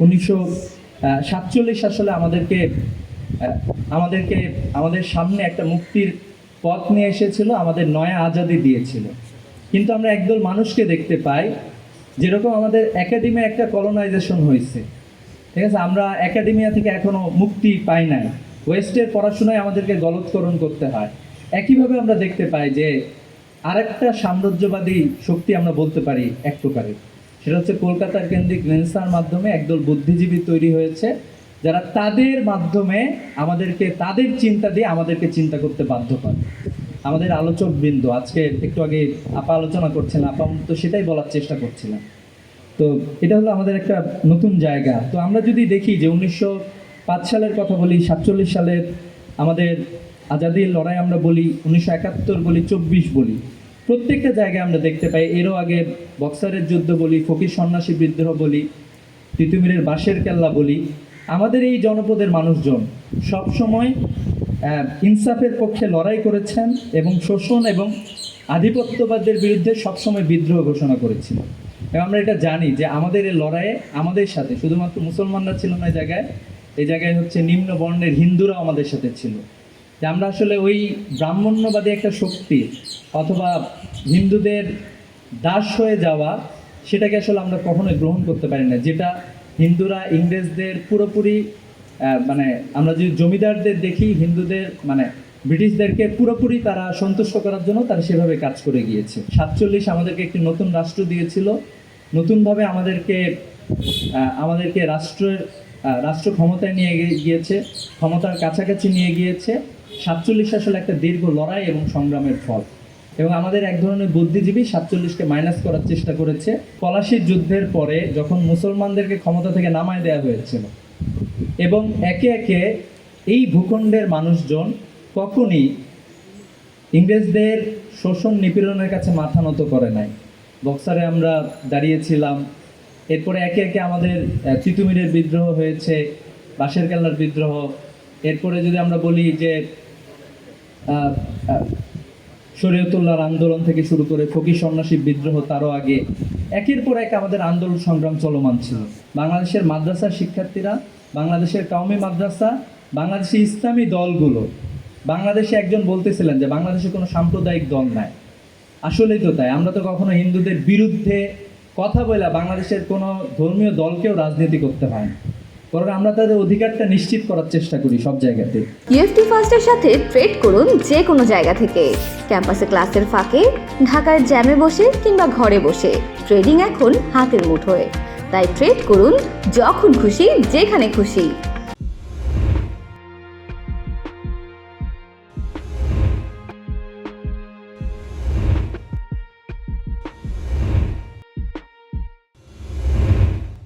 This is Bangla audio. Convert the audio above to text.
1947 আসলে আমাদেরকে আমাদের সামনে একটা মুক্তির পথ নিয়ে এসেছিল, আমাদের নয়া আজাদি দিয়েছিল। কিন্তু আমরা একদল মানুষকে দেখতে পাই, যেরকম আমাদের একাডেমি একটা কলোনাইজেশন হয়েছে, ঠিক আছে, আমরা একাডেমিয়া থেকে এখনো মুক্তি পাই নাই, ওয়েস্টের পড়াশোনায় আমাদেরকে গলৎকরণ করতে হয়। একইভাবে আমরা দেখতে পাই যে আরেকটা সাম্রাজ্যবাদী শক্তি আমরা বলতে পারি এক প্রকারের, সেটা হচ্ছে কলকাতার কেন্দ্রিক রেনেসাঁর মাধ্যমে একদল বুদ্ধিজীবী তৈরি হয়েছে, যারা তাদের মাধ্যমে আমাদেরকে তাদের চিন্তা দিয়ে আমাদেরকে চিন্তা করতে বাধ্য করে। আমাদের আলোচক বৃন্দ আজকে একটু আগে আপা আলোচনা করছিলেন, আপা তো সেটাই বলার চেষ্টা করছিলাম। তো এটা হলো আমাদের একটা নতুন জায়গা। তো আমরা যদি দেখি যে 1905 সালের কথা বলি, 47 সালের আমাদের আজাদির লড়াই আমরা বলি, 1971 বলি, 24 বলি, প্রত্যেকটা জায়গায় আমরা দেখতে পাই। এরও আগে বক্সারের যুদ্ধ বলি, ফকির সন্ন্যাসী বিদ্রোহ বলি, তিতুমিরের বাঁশের কেল্লা বলি, আমাদের এই জনপদের মানুষজন সবসময় ইনসাফের পক্ষে লড়াই করেছেন এবং শোষণ এবং আধিপত্যবাদের বিরুদ্ধে সবসময় বিদ্রোহ ঘোষণা করেছিল। এবং আমরা এটা জানি যে আমাদের এই লড়াইয়ে আমাদের সাথে শুধুমাত্র মুসলমানরা ছিল না, এই জায়গায় হচ্ছে নিম্ন বর্ণের হিন্দুরাও আমাদের সাথে ছিল। যে আমরা আসলে ওই ব্রাহ্মণ্যবাদী একটা শক্তি অথবা হিন্দুদের দাস হয়ে যাওয়া, সেটাকে আসলে আমরা কখনোই গ্রহণ করতে পারি না। যেটা হিন্দুরা ইংরেজদের পুরোপুরি মানে আমরা যদি জমিদারদের দেখি, হিন্দুদের মানে ব্রিটিশদেরকে পুরোপুরি তারা সন্তুষ্ট করার জন্য তারা সেভাবে কাজ করে গিয়েছে। 47 আমাদেরকে একটি নতুন রাষ্ট্র দিয়েছিল, নতুনভাবে আমাদেরকে রাষ্ট্র ক্ষমতায় নিয়ে গিয়েছে, ক্ষমতার কাছাকাছি নিয়ে গিয়েছে। 47 আসলে একটা দীর্ঘ লড়াই এবং সংগ্রামের ফল। এবং আমাদের এক ধরনের বুদ্ধিজীবী 47কে মাইনাস করার চেষ্টা করেছে। পলাশির যুদ্ধের পরে যখন মুসলমানদেরকে ক্ষমতা থেকে নামায় দেওয়া হয়েছিল, এবং একে একে এই ভূখণ্ডের মানুষজন কখনই ইংরেজদের শোষণ নিপীড়নের কাছে মাথা নত করে নাই। বক্সারে আমরা দাঁড়িয়েছিলাম, এরপরে একে একে আমাদের তিতুমিরের বিদ্রোহ হয়েছে, বাঁশের কেল্লার বিদ্রোহ, এরপরে যদি আমরা বলি যে শরীয়তুল্লাহর আন্দোলন থেকে শুরু করে ফকির সন্ন্যাসী বিদ্রোহ, তারও আগে একের পর এক আমাদের আন্দোলন সংগ্রাম চলমান ছিল। বাংলাদেশের মাদ্রাসার শিক্ষার্থীরা, বাংলাদেশের কওমি মাদ্রাসা, বাংলাদেশের ইসলামী দলগুলো, বাংলাদেশে একজন বলতেছিলেন যে বাংলাদেশে কোনো সাম্প্রদায়িক দল নাই। আসলেই তো তাই। আমরা তো কখনো হিন্দুদের বিরুদ্ধে কথা বলে বাংলাদেশের কোনো ধর্মীয় দলকেও রাজনীতি করতে হয় না, বরং আমরা তাদের অধিকারটা নিশ্চিত করার চেষ্টা করি সব জায়গাতে। ইউএফটি ফার্স্টের সাথে ট্রেড করুন যে কোনো জায়গা থেকে, ক্যাম্পাসে ক্লাসের ফাঁকে, ঢাকার জ্যামে বসে কিংবা ঘরে বসে। ট্রেডিং এখন হাতের মুঠোয়, তাই ট্রেড করুন যখন খুশি, যেখানে খুশি।